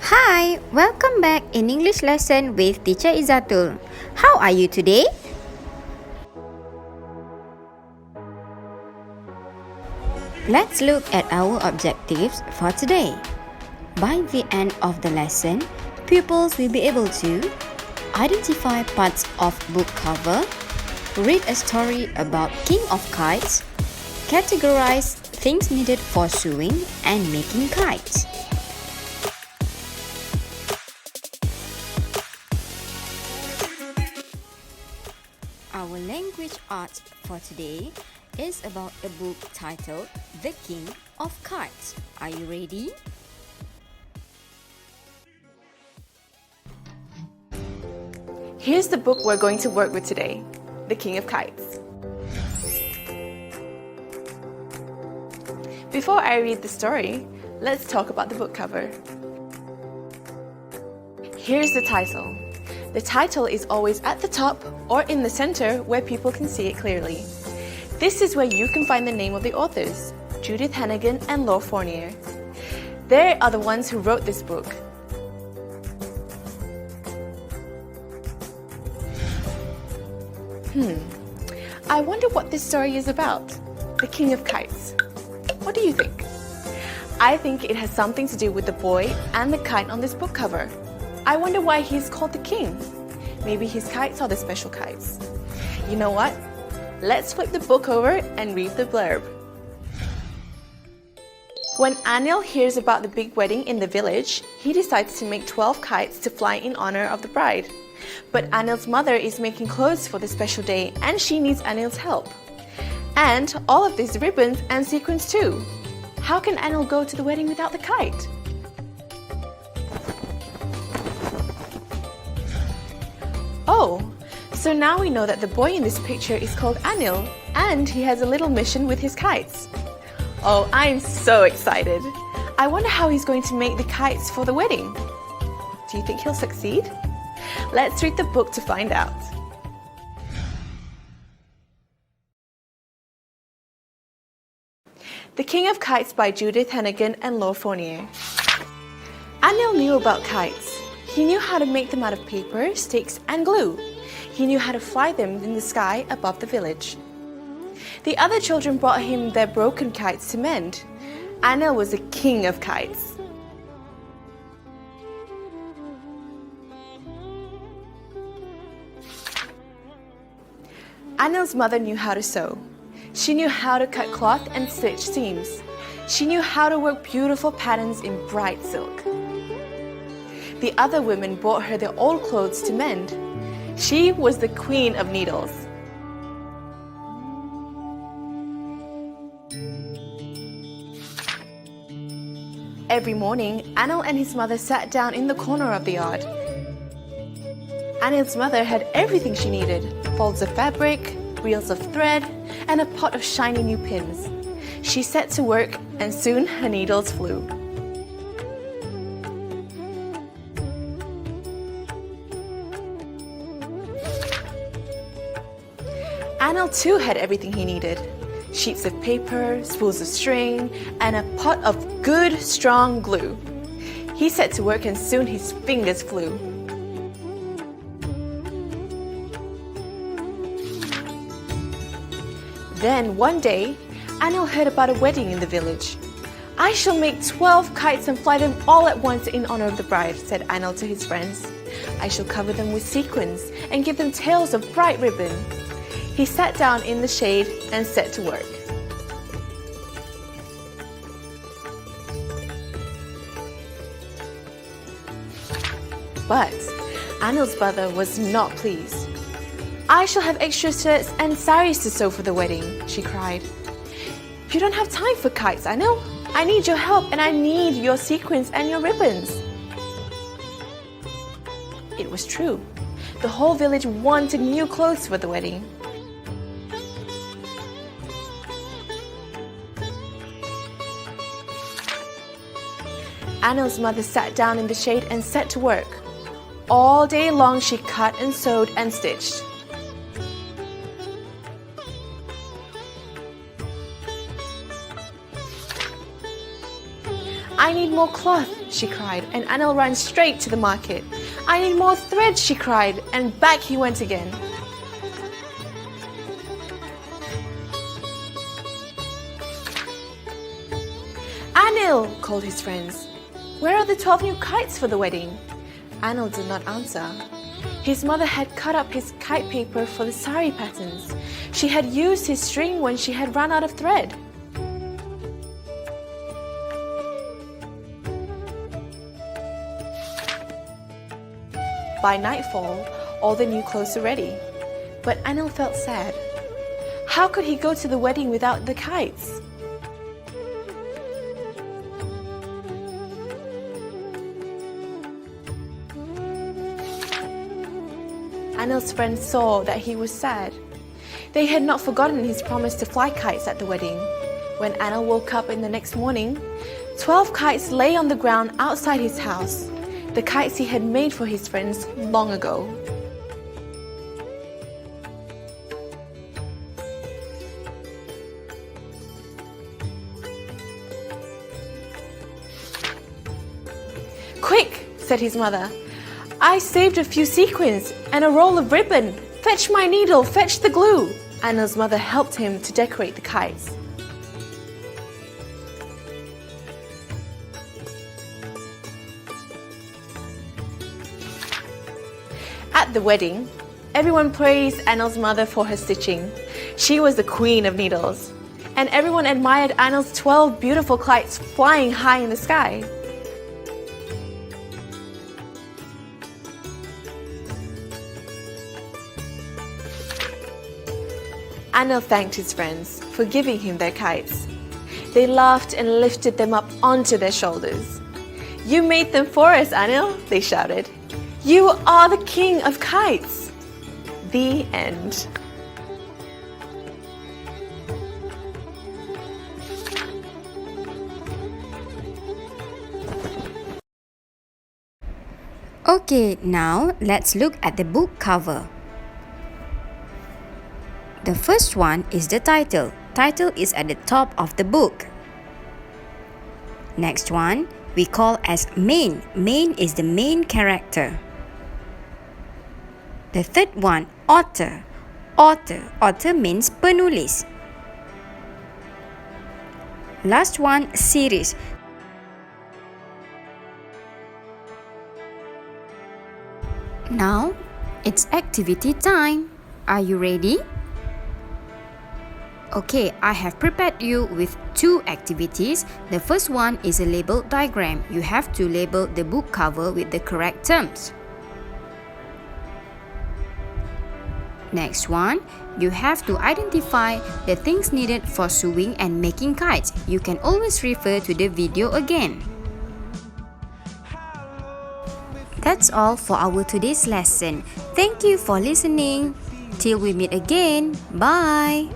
Hi, welcome back in English lesson with Teacher Izatul. How are you today? Let's look at our objectives for today. By the end of the lesson, pupils will be able to identify parts of book cover, read a story about King of Kites, categorize things needed for sewing and making kites. Our language arts for today is about a book titled The King of Kites. Are you ready? Here's the book we're going to work with today, The King of Kites. Before I read the story, let's talk about the book cover. Here's the title. The title is always at the top or in the center where people can see it clearly. This is where you can find the name of the authors, Judith Hannigan and Laura Fournier. They are the ones who wrote this book. I wonder what this story is about. The King of Kites. What do you think? I think it has something to do with the boy and the kite on this book cover. I wonder why he's called the king. Maybe his kites are the special kites. You know what? Let's flip the book over and read the blurb. When Anil hears about the big wedding in the village, he decides to make 12 kites to fly in honor of the bride. But Anil's mother is making clothes for the special day and she needs Anil's help. And all of these ribbons and sequins too. How can Anil go to the wedding without the kite? Oh, so now we know that the boy in this picture is called Anil and he has a little mission with his kites. Oh, I'm so excited. I wonder how he's going to make the kites for the wedding. Do you think he'll succeed? Let's read the book to find out. The King of Kites by Judith Hannigan and Laura Fournier. Anil knew about kites. He knew how to make them out of paper, sticks and glue. He knew how to fly them in the sky above the village. The other children brought him their broken kites to mend. Anil was the king of kites. Anil's mother knew how to sew. She knew how to cut cloth and stitch seams. She knew how to work beautiful patterns in bright silk. The other women brought her their old clothes to mend. She was the queen of needles. Every morning, Anil and his mother sat down in the corner of the yard. Anil's mother had everything she needed: folds of fabric, reels of thread, and a pot of shiny new pins. She set to work and soon her needles flew. Anil too had everything he needed: sheets of paper, spools of string, and a pot of good, strong glue. He set to work and soon his fingers flew. Then one day, Anil heard about a wedding in the village. "I shall make 12 kites and fly them all at once in honor of the bride," said Anil to his friends. "I shall cover them with sequins and give them tails of bright ribbon." He sat down in the shade and set to work. But Anil's mother was not pleased. "I shall have extra shirts and saris to sew for the wedding," she cried. "You don't have time for kites, Anil. I need your help and I need your sequins and your ribbons." It was true. The whole village wanted new clothes for the wedding. Anil's mother sat down in the shade and set to work. All day long she cut and sewed and stitched. I need more cloth, she cried, and Anil ran straight to the market. I need more thread, she cried, and back he went again. Anil, called his friends. Where are the 12 new kites for the wedding? Anil did not answer. His mother had cut up his kite paper for the sari patterns. She had used his string when she had run out of thread. By nightfall, all the new clothes were ready. But Anil felt sad. How could he go to the wedding without the kites? Anil's friends saw that he was sad. They had not forgotten his promise to fly kites at the wedding. When Anil woke up in the next morning, 12 kites lay on the ground outside his house, the kites he had made for his friends long ago. Quick, said his mother. I saved a few sequins and a roll of ribbon. Fetch my needle, fetch the glue. Anil's mother helped him to decorate the kites. At the wedding, everyone praised Anil's mother for her stitching. She was the queen of needles. And everyone admired Anil's 12 beautiful kites flying high in the sky. Anil thanked his friends for giving him their kites. They laughed and lifted them up onto their shoulders. You made them for us, Anil, they shouted. You are the king of kites. The end. Okay, now let's look at the book cover. The first one is the title. Title is at the top of the book. Next one we call as main. Main is the main character. The third one, author. Author means penulis. Last one, series. Now it's activity time. Are you ready? Okay, I have prepared you with 2 activities. The first one is a label diagram. You have to label the book cover with the correct terms. Next one, you have to identify the things needed for sewing and making kites. You can always refer to the video again. That's all for our today's lesson. Thank you for listening. Till we meet again. Bye.